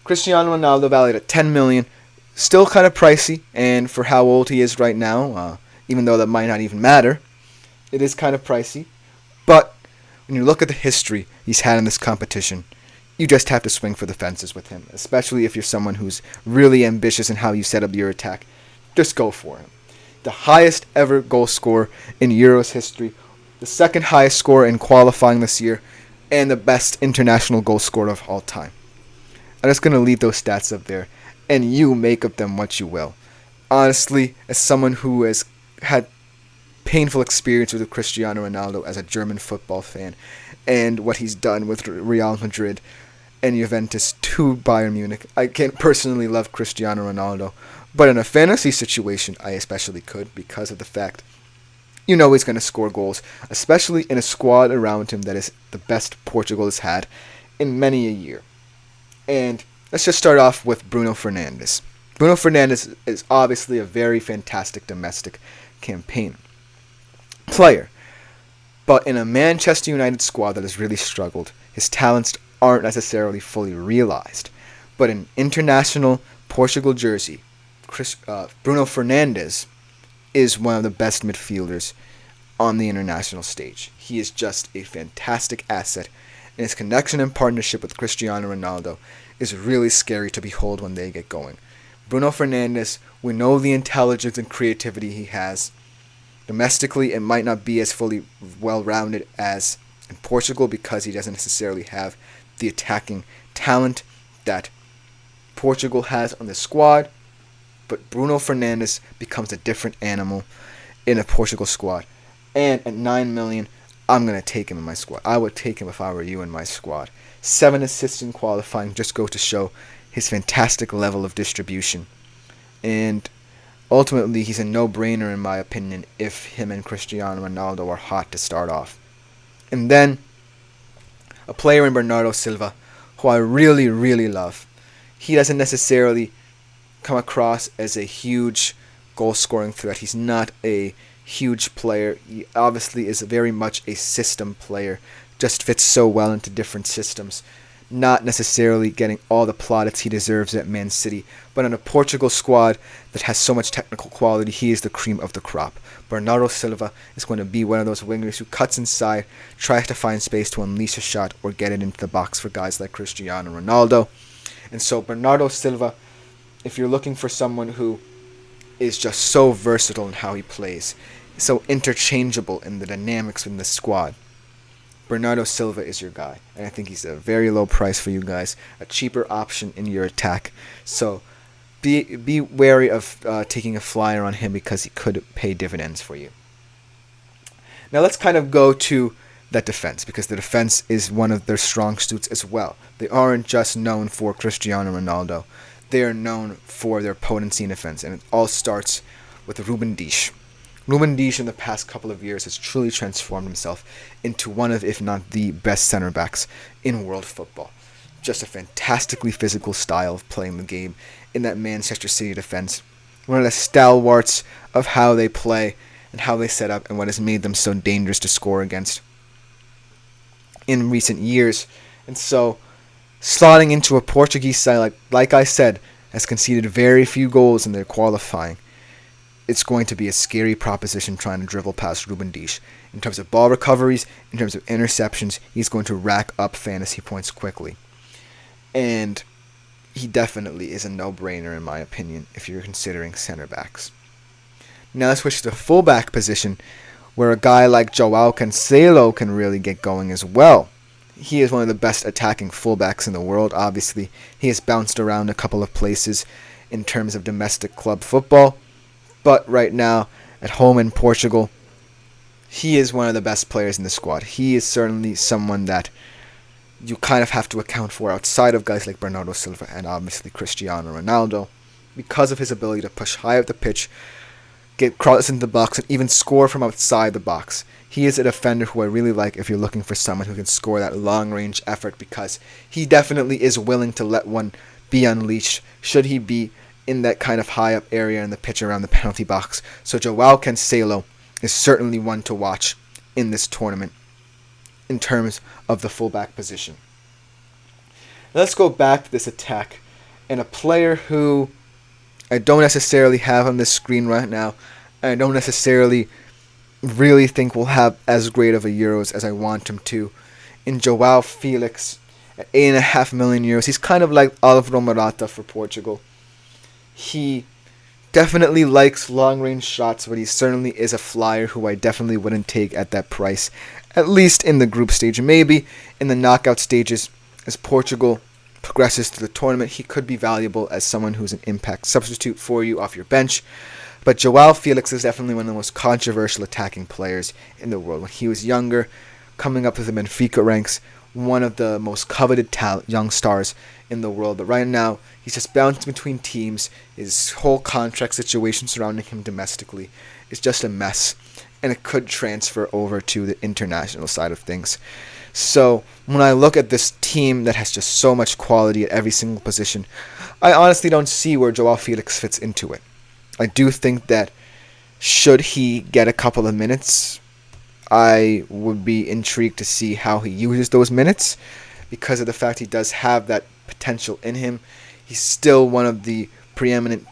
Cristiano Ronaldo valued at $10 million, still kind of pricey, and for how old he is right now, even though that might not even matter, it is kind of pricey. But when you look at the history he's had in this competition, you just have to swing for the fences with him, especially if you're someone who's really ambitious in how you set up your attack. Just go for him. The highest ever goal scorer in Euros history, the second highest scorer in qualifying this year, and the best international goal scorer of all time. I'm just going to leave those stats up there, and you make of them what you will. Honestly, as someone who has had painful experience with Cristiano Ronaldo as a German football fan, and what he's done with Real Madrid and Juventus to Bayern Munich, I can't personally love Cristiano Ronaldo, but in a fantasy situation I especially could, because of the fact he's going to score goals, especially in a squad around him that is the best Portugal has had in many a year. And let's just start off with Bruno Fernandes. Bruno Fernandes is obviously a very fantastic domestic campaign player, but in a Manchester United squad that has really struggled, his talents aren't necessarily fully realized. But in international Portugal jersey, Bruno Fernandes is one of the best midfielders on the international stage. He is just a fantastic asset, and his connection and partnership with Cristiano Ronaldo is really scary to behold when they get going. Bruno Fernandes, we know the intelligence and creativity he has. Domestically, it might not be as fully well-rounded as in Portugal because he doesn't necessarily have the attacking talent that Portugal has on the squad. But Bruno Fernandes becomes a different animal in a Portugal squad. And at $9 million, I'm going to take him in my squad. I would take him if I were you in my squad. 7 assists in qualifying just go to show his fantastic level of distribution. And ultimately, he's a no-brainer in my opinion if him and Cristiano Ronaldo are hot to start off. And then, a player in Bernardo Silva, who I really, really love. He doesn't necessarily come across as a huge goal-scoring threat. He's not a huge player. He obviously is very much a system player. Just fits so well into different systems. Not necessarily getting all the plaudits he deserves at Man City, but in a Portugal squad that has so much technical quality, he is the cream of the crop. Bernardo Silva is going to be one of those wingers who cuts inside, tries to find space to unleash a shot or get it into the box for guys like Cristiano Ronaldo. And so Bernardo Silva, if you're looking for someone who is just so versatile in how he plays, so interchangeable in the dynamics in the squad, Bernardo Silva is your guy. And I think he's a very low price for you guys, a cheaper option in your attack. So be wary of taking a flyer on him because he could pay dividends for you. Now let's kind of go to that defense, because the defense is one of their strong suits as well. They aren't just known for Cristiano Ronaldo. They are known for their potency in defense, and it all starts with Ruben Dias. Ruben Dias in the past couple of years has truly transformed himself into one of, if not the best center backs in world football. Just a fantastically physical style of playing the game in that Manchester City defense. One of the stalwarts of how they play and how they set up and what has made them so dangerous to score against in recent years. And so, slotting into a Portuguese side, like I said, has conceded very few goals in their qualifying. It's going to be a scary proposition trying to dribble past Ruben Dias. In terms of ball recoveries, in terms of interceptions, he's going to rack up fantasy points quickly. And he definitely is a no-brainer in my opinion if you're considering center backs. Now let's switch to the fullback position, where a guy like Joao Cancelo can really get going as well. He is one of the best attacking fullbacks in the world, obviously. He has bounced around a couple of places in terms of domestic club football. But right now, at home in Portugal, he is one of the best players in the squad. He is certainly someone that you kind of have to account for outside of guys like Bernardo Silva and obviously Cristiano Ronaldo, because of his ability to push high up the pitch, get crosses into the box, and even score from outside the box. He is a defender who I really like if you're looking for someone who can score that long-range effort, because he definitely is willing to let one be unleashed should he be in that kind of high up area in the pitch around the penalty box. So Joao Cancelo is certainly one to watch in this tournament in terms of the fullback position. Now let's go back to this attack, and a player who I don't necessarily have on this screen right now, and I don't necessarily really think will have as great of a Euros as I want him to, in Joao Felix at 8.5 million euros. He's kind of like Alvaro Morata for Portugal. He definitely likes long-range shots, but he certainly is a flyer who I definitely wouldn't take at that price, at least in the group stage. Maybe in the knockout stages, as Portugal progresses through the tournament, he could be valuable as someone who's an impact substitute for you off your bench. But Joao Felix is definitely one of the most controversial attacking players in the world. When he was younger, coming up through the Benfica ranks, one of the most coveted young stars in the world. But right now, he's just bouncing between teams. His whole contract situation surrounding him domestically is just a mess, and it could transfer over to the international side of things. So when I look at this team that has just so much quality at every single position, I honestly don't see where Joao Felix fits into it. I do think that should he get a couple of minutes, I would be intrigued to see how he uses those minutes, because of the fact he does have that potential in him. He's still one of the preeminent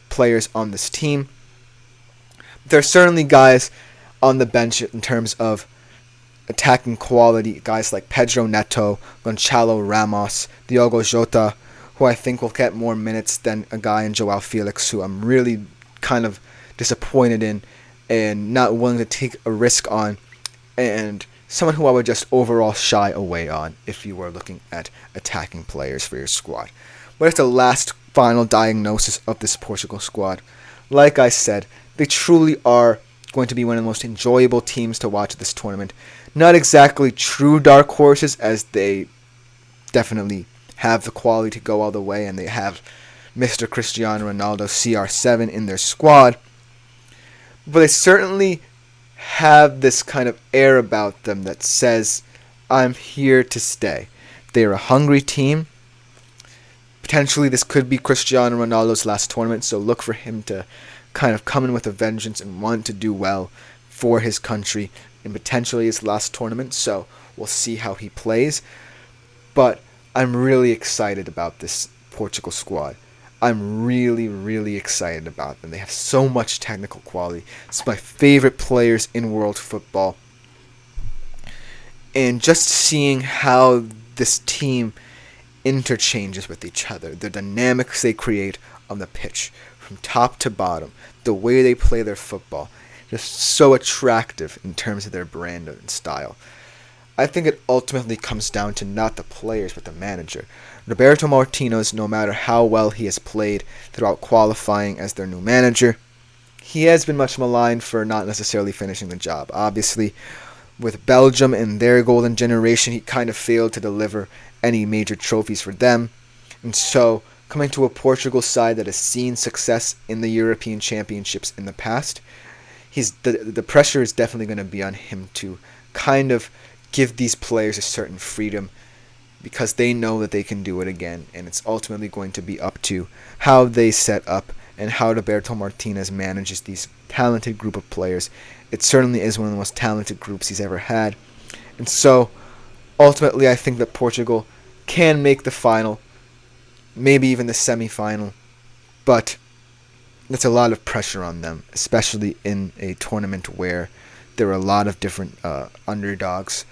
players on this team. There are certainly guys on the bench in terms of attacking quality, guys like Pedro Neto, Gonçalo Ramos, Diogo Jota, who I think will get more minutes than a guy in Joao Felix, who I'm really kind of disappointed in and not willing to take a risk on, and someone who I would just overall shy away on if you were looking at attacking players for your squad. But it's the last final diagnosis of this Portugal squad. Like I said, they truly are going to be one of the most enjoyable teams to watch this tournament. Not exactly true dark horses, as they definitely have the quality to go all the way, and they have Mr. Cristiano Ronaldo CR7 in their squad. But they certainly have this kind of air about them that says, I'm here to stay. They're a hungry team. Potentially this could be Cristiano Ronaldo's last tournament, so look for him to kind of come in with a vengeance and want to do well for his country in potentially his last tournament, so we'll see how he plays. But I'm really excited about this Portugal squad. I'm really, really excited about them. They have so much technical quality. It's my favorite players in world football. And just seeing how this team interchanges with each other, the dynamics they create on the pitch, from top to bottom, the way they play their football, just so attractive in terms of their brand and style. I think it ultimately comes down to not the players, but the manager. Roberto Martinez, no matter how well he has played throughout qualifying as their new manager, he has been much maligned for not necessarily finishing the job. Obviously, with Belgium and their golden generation, he kind of failed to deliver any major trophies for them. And so, coming to a Portugal side that has seen success in the European Championships in the past, the pressure is definitely going to be on him to kind of give these players a certain freedom, because they know that they can do it again, and it's ultimately going to be up to how they set up and how Roberto Martinez manages these talented group of players. It certainly is one of the most talented groups he's ever had. And so, ultimately, I think that Portugal can make the final, maybe even the semi-final, but that's a lot of pressure on them, especially in a tournament where there are a lot of different underdogs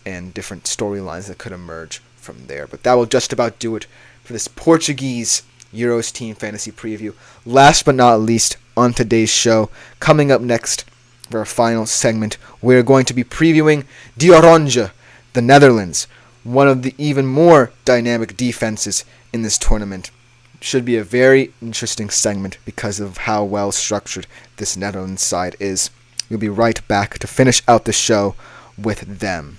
and different storylines that could emerge from there. But that will just about do it for this Portuguese Euros Team Fantasy Preview. Last but not least, on today's show, coming up next for our final segment, we're going to be previewing De Oranje, the Netherlands, one of the even more dynamic defenses in this tournament. Should be a very interesting segment because of how well structured this Netherlands side is. We'll be right back to finish out the show with them.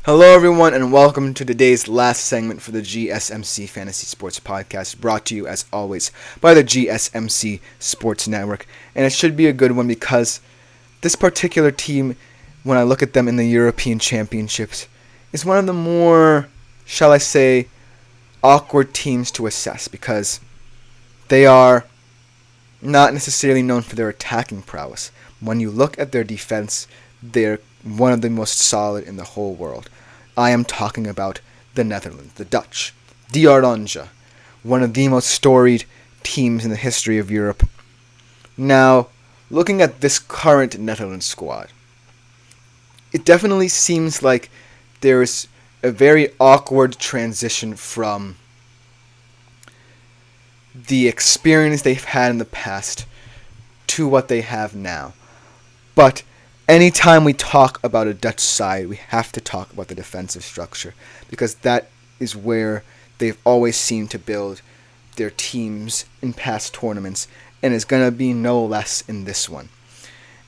Hello everyone, and welcome to today's last segment for the GSMC Fantasy Sports Podcast, brought to you as always by the GSMC Sports Network. And it should be a good one because this particular team, when I look at them in the European Championships, is one of the more, shall I say, awkward teams to assess, because they are not necessarily known for their attacking prowess. When you look at their defense, they're one of the most solid in the whole world. I am talking about the Netherlands, the Dutch, De Oranje, one of the most storied teams in the history of Europe. Now, looking at this current Netherlands squad, it definitely seems like there's a very awkward transition from the experience they've had in the past to what they have now. But anytime we talk about a Dutch side, we have to talk about the defensive structure, because that is where they've always seemed to build their teams in past tournaments, and is going to be no less in this one.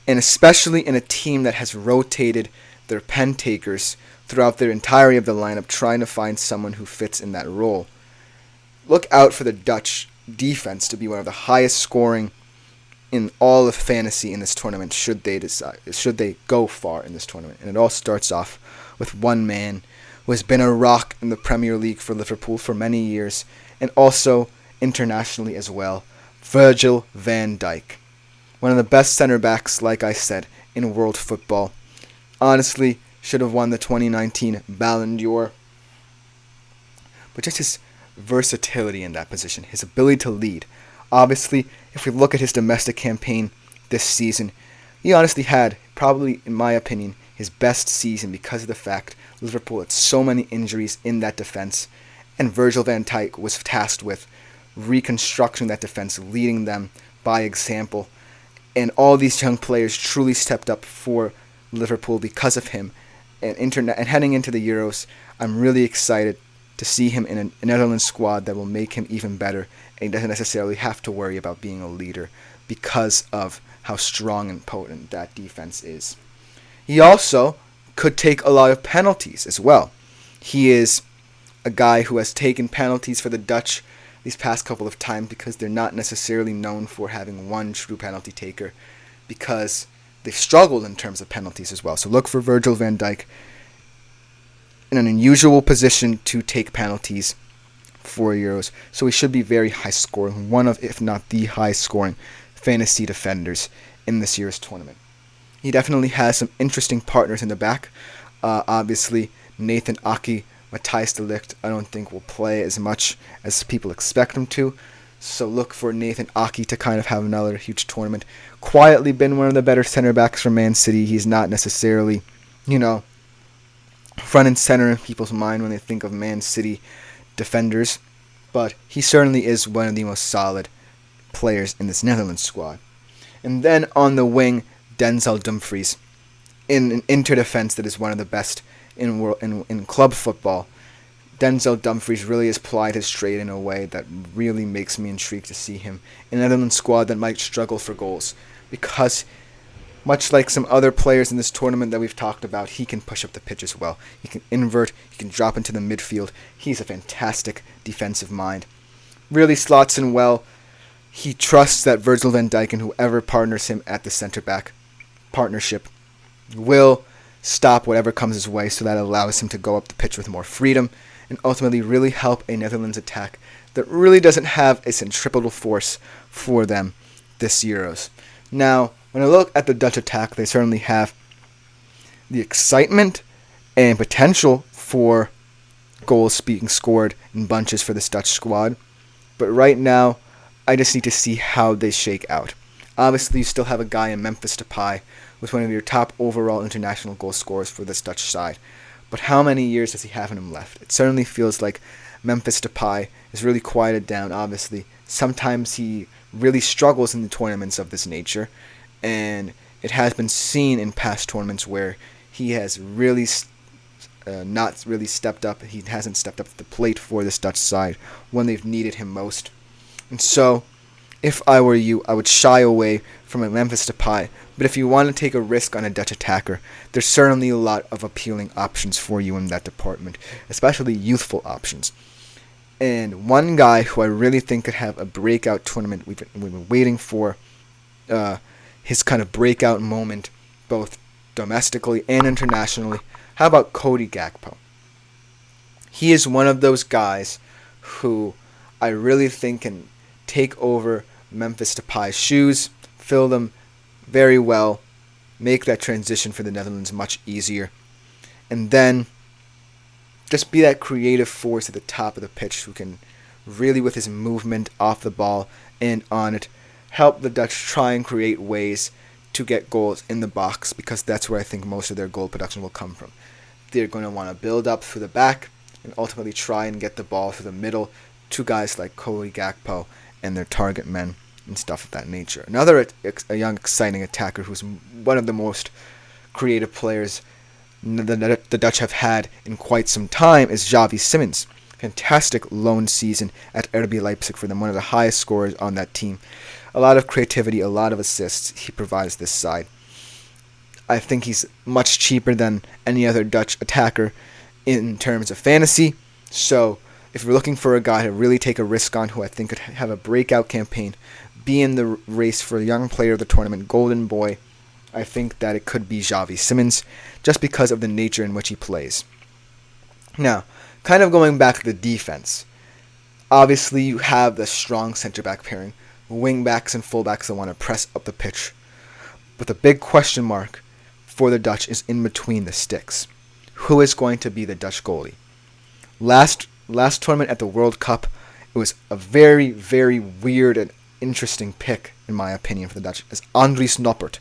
And especially in a team that has rotated their pen takers throughout their entirety of the lineup, trying to find someone who fits in that role. Look out for the Dutch defense to be one of the highest scoring in all of fantasy in this tournament, should they go far in this tournament. And it all starts off with one man who has been a rock in the Premier League for Liverpool for many years, and also internationally as well, Virgil van Dijk. One of the best center backs, like I said, in world football. Honestly, should have won the 2019 Ballon d'Or. But just his versatility in that position, his ability to lead. Obviously, if we look at his domestic campaign this season, he honestly had, probably in my opinion, his best season, because of the fact Liverpool had so many injuries in that defense, and Virgil van Dijk was tasked with reconstructing that defense, leading them by example. And all these young players truly stepped up for Liverpool because of him. And heading into the Euros, I'm really excited to see him in a Netherlands squad that will make him even better, and he doesn't necessarily have to worry about being a leader because of how strong and potent that defense is. He also could take a lot of penalties as well. He is a guy who has taken penalties for the Dutch these past couple of times, because they're not necessarily known for having one true penalty taker, because they've struggled in terms of penalties as well. So look for Virgil van Dijk in an unusual position to take penalties for Euros. So he should be very high scoring, one of, if not the highest scoring fantasy defenders in this year's tournament. He definitely has some interesting partners in the back. Obviously, Nathan Ake, Matthijs de Ligt, I don't think will play as much as people expect him to. So look for Nathan Ake to kind of have another huge tournament. Quietly been one of the better center backs for Man City. He's not necessarily, front and center in people's mind when they think of Man City defenders, but he certainly is one of the most solid players in this Netherlands squad. And then on the wing, Denzel Dumfries, in an interdefense that is one of the best in club football. Denzel Dumfries really has plied his trade in a way that really makes me intrigued to see him in a Netherlands squad that might struggle for goals, because much like some other players in this tournament that we've talked about, he can push up the pitch as well. He can invert, he can drop into the midfield. He's a fantastic defensive mind. Really slots in well. He trusts that Virgil van Dijk and whoever partners him at the center-back partnership will stop whatever comes his way, so that allows him to go up the pitch with more freedom and ultimately really help a Netherlands attack that really doesn't have a centripetal force for them this Euros. Now, when I look at the Dutch attack, they certainly have the excitement and potential for goals being scored in bunches for this Dutch squad. But right now, I just need to see how they shake out. Obviously, you still have a guy in Memphis Depay with one of your top overall international goal scorers for this Dutch side. But how many years does he have in him left? It certainly feels like Memphis Depay is really quieted down, obviously. Sometimes he really struggles in the tournaments of this nature, and it has been seen in past tournaments where he has really not really stepped up. He hasn't stepped up to the plate for this Dutch side when they've needed him most. And so, if I were you, I would shy away from a Memphis Depay. But if you want to take a risk on a Dutch attacker, there's certainly a lot of appealing options for you in that department, especially youthful options. And one guy who I really think could have a breakout tournament, we've been waiting for his kind of breakout moment, both domestically and internationally. How about Cody Gakpo? He is one of those guys who I really think can take over Memphis Depay's shoes, fill them very well, make that transition for the Netherlands much easier, and then just be that creative force at the top of the pitch who can really, with his movement off the ball and on it, help the Dutch try and create ways to get goals in the box, because that's where I think most of their goal production will come from. They're going to want to build up through the back and ultimately try and get the ball through the middle to guys like Cody Gakpo and their target men and stuff of that nature. Another a young, exciting attacker who's one of the most creative players the Dutch have had in quite some time is Xavi Simons. Fantastic loan season at RB Leipzig for them, one of the highest scorers on that team. A lot of creativity, a lot of assists he provides this side. I think he's much cheaper than any other Dutch attacker in terms of fantasy. So if you're looking for a guy to really take a risk on, who I think could have a breakout campaign, be in the race for Young Player of the Tournament, Golden Boy, I think that it could be Xavi Simons, just because of the nature in which he plays. Now, kind of going back to the defense. Obviously, you have the strong center-back pairing, wing-backs and full-backs that want to press up the pitch. But the big question mark for the Dutch is in between the sticks. Who is going to be the Dutch goalie? Last tournament at the World Cup, it was a very, very weird and interesting pick, in my opinion, for the Dutch, as Andries Noppert.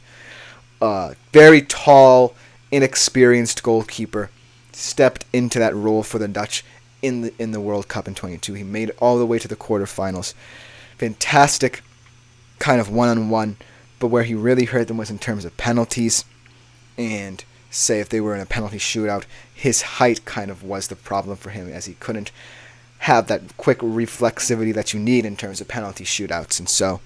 Very tall, inexperienced goalkeeper, stepped into that role for the Dutch in the World Cup in 22. He made it all the way to the quarterfinals. Fantastic kind of one-on-one, but where he really hurt them was in terms of penalties. And say if they were in a penalty shootout, his height kind of was the problem for him, as he couldn't have that quick reflexivity that you need in terms of penalty shootouts. And so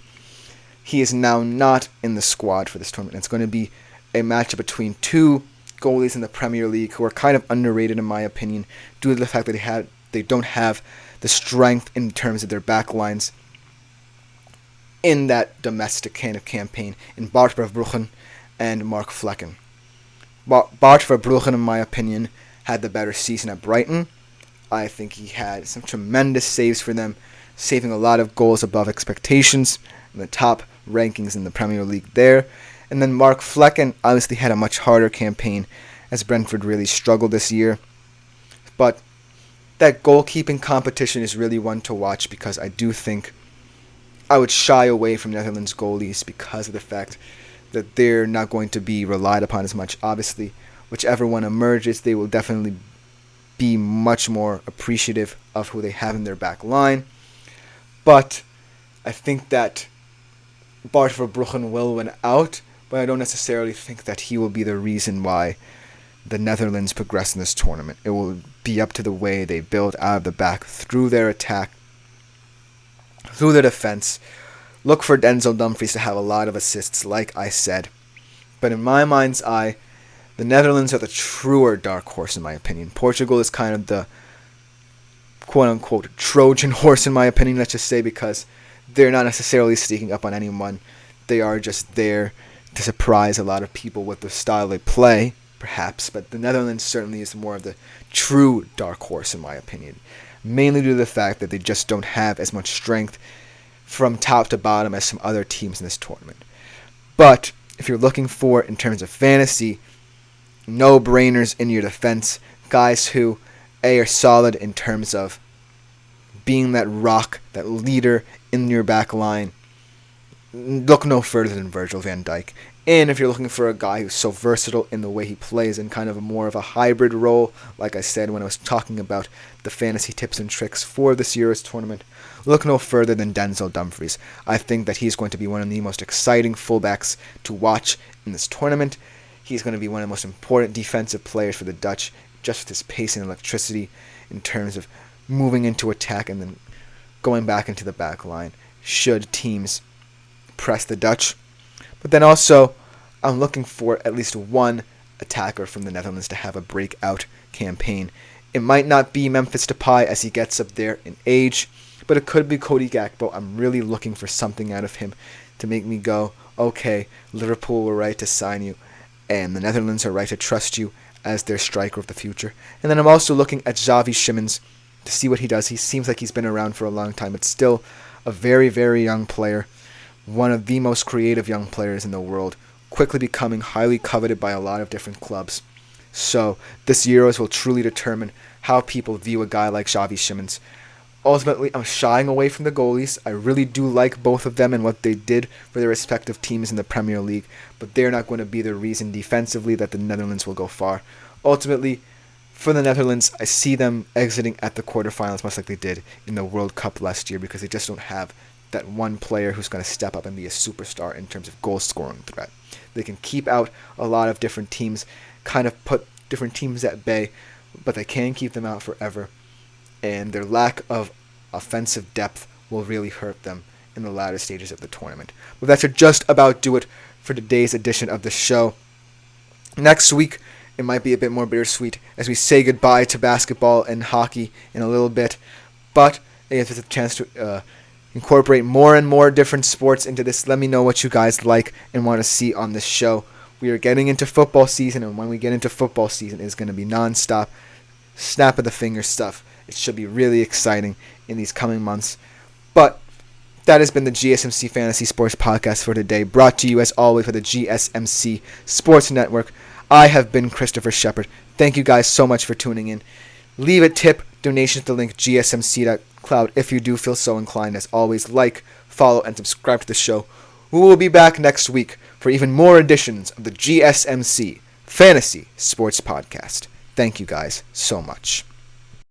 he is now not in the squad for this tournament. It's going to be a matchup between two goalies in the Premier League who are kind of underrated, in my opinion, due to the fact that they don't have the strength in terms of their back lines in that domestic kind of campaign, in Bart Verbruggen and Mark Flecken. Bart Verbruggen, in my opinion, had the better season at Brighton. I think he had some tremendous saves for them, saving a lot of goals above expectations in the top rankings in the Premier League there. And then Mark Flecken obviously had a much harder campaign, as Brentford really struggled this year. But that goalkeeping competition is really one to watch, because I do think I would shy away from Netherlands goalies because of the fact that they're not going to be relied upon as much. Obviously, whichever one emerges, they will definitely be much more appreciative of who they have in their back line. But I think that Bart Verbruggen will win out, but I don't necessarily think that he will be the reason why the Netherlands progress in this tournament. It will be up to the way they build out of the back, through their attack, through their defense. Look for Denzel Dumfries to have a lot of assists, like I said. But in my mind's eye, the Netherlands are the truer dark horse, in my opinion. Portugal is kind of the quote-unquote Trojan horse, in my opinion, let's just say, because they're not necessarily sneaking up on anyone. They are just there to surprise a lot of people with the style they play, perhaps. But the Netherlands certainly is more of the true dark horse, in my opinion. Mainly due to the fact that they just don't have as much strength from top to bottom as some other teams in this tournament. But if you're looking for, in terms of fantasy, no-brainers in your defense, guys who, A, are solid in terms of being that rock, that leader in your back line, look no further than Virgil van Dijk. And if you're looking for a guy who's so versatile in the way he plays in kind of more of a hybrid role, like I said when I was talking about the fantasy tips and tricks for this year's tournament, look no further than Denzel Dumfries. I think that he's going to be one of the most exciting fullbacks to watch in this tournament. He's going to be one of the most important defensive players for the Dutch, just with his pace and electricity in terms of moving into attack and then going back into the back line should teams press the Dutch. But then also, I'm looking for at least one attacker from the Netherlands to have a breakout campaign. It might not be Memphis Depay as he gets up there in age, but it could be Cody Gakpo. I'm really looking for something out of him to make me go, okay, Liverpool were right to sign you, and the Netherlands are right to trust you as their striker of the future. And then I'm also looking at Xavi Simons to see what he does. He seems like he's been around for a long time. It's still a very, very young player, one of the most creative young players in the world, quickly becoming highly coveted by a lot of different clubs. So this Euros will truly determine how people view a guy like Xavi Simons. Ultimately, I'm shying away from the goalies. I really do like both of them and what they did for their respective teams in the Premier League, but they're not going to be the reason defensively that the Netherlands will go far. Ultimately, for the Netherlands, I see them exiting at the quarterfinals much like they did in the World Cup last year because they just don't have that one player who's going to step up and be a superstar in terms of goal-scoring threat. They can keep out a lot of different teams, kind of put different teams at bay, but they can't keep them out forever. And their lack of offensive depth will really hurt them in the latter stages of the tournament. But that should just about do it for today's edition of the show. Next week, it might be a bit more bittersweet as we say goodbye to basketball and hockey in a little bit, but it gives us a chance to incorporate more and more different sports into this. Let me know what you guys like and want to see on this show. We are getting into football season, and when we get into football season, it's going to be non-stop, snap of the finger stuff. It should be really exciting in these coming months. But that has been the GSMC Fantasy Sports Podcast for today, brought to you as always by the GSMC Sports Network. I have been Christopher Shepard. Thank you guys so much for tuning in. Leave a tip, donation to the link gsmc.cloud if you do feel so inclined. As always, like, follow, and subscribe to the show. We will be back next week for even more editions of the GSMC Fantasy Sports Podcast. Thank you guys so much.